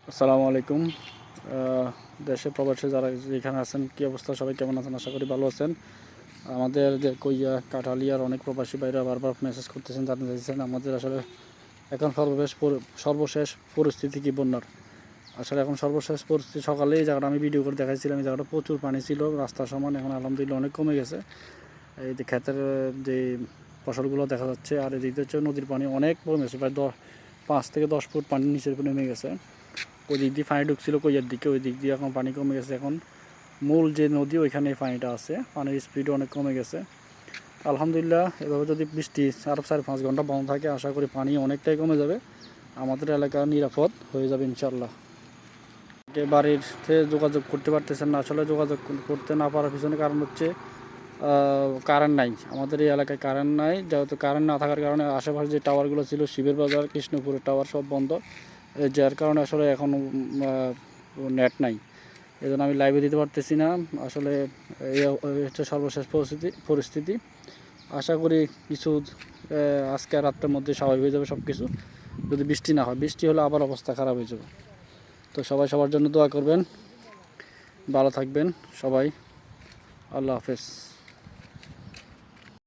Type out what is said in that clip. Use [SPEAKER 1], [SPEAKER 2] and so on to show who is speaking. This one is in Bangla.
[SPEAKER 1] আসসালামু আলাইকুম। দেশে প্রবাসে যারা যেখানে আছেন কী অবস্থা, সবাই কেমন আছেন? আশা করি ভালো আছেন। আমাদের যে কইয়া কাঠালিয়ার অনেক প্রবাসী ভাইরা বারবার মেসেজ করতেছেন, জানতে চাইছেন আমাদের আসলে এখন সর্বশেষ পরিস্থিতি কী বন্যার। আসলে এখন সর্বশেষ পরিস্থিতি, সকালে এই জায়গাটা আমি ভিডিও করে দেখাইছিলাম। এই জায়গাটা প্রচুর পানি ছিল, রাস্তার সমান। এখন আলহামদুলিল্লাহ অনেক কমে গেছে। এই যে ক্ষেতের যে ফসলগুলো দেখা যাচ্ছে, আর এদিকে হচ্ছে নদীর পানি অনেক কমে গেছে, প্রায় 5 থেকে 10 ফুট পানি নিচের নেমে গেছে। ওই দিক দিয়ে পানি ঢুকছিল কইয়ার দিকে, ওই দিক দিয়ে এখন পানি কমে গেছে। এখন মূল যে নদী ওইখানে পানিটা আছে, পানির স্পিডও অনেক কমে গেছে। আলহামদুলিল্লাহ এভাবে যদি বৃষ্টি আরও 4-5 ঘন্টা বন্ধ থাকে, আশা করি পানি অনেকটাই কমে যাবে, আমাদের এলাকা নিরাপদ হয়ে যাবে ইনশাল্লাহ। বাড়িতে যোগাযোগ করতে পারতেছেন না, আসলে যোগাযোগ করতে না পারার পিছনে কারণ হচ্ছে কারেন্ট নাই। আমাদের এই এলাকায় কারেন্ট নাই, যেহেতু কারেন্ট না থাকার কারণে আশেপাশে যে টাওয়ারগুলো ছিল, শিবের বাজার, কৃষ্ণপুরের টাওয়ার, সব বন্ধ। যার কারণে আসলে এখন নেট নাই, এই জন্য আমি লাইভে দিতে পারতেছি না। আসলে এই হচ্ছে সর্বশেষ পরিস্থিতি। আশা করি কিছু আজকে রাত্রের মধ্যে স্বাভাবিক হয়ে যাবে সব কিছু, যদি বৃষ্টি না হয়। বৃষ্টি হলে আবার অবস্থা খারাপ হয়ে যাবে। তো সবাই সবার জন্য দোয়া করবেন, ভালো থাকবেন সবাই। আল্লাহ হাফেজ।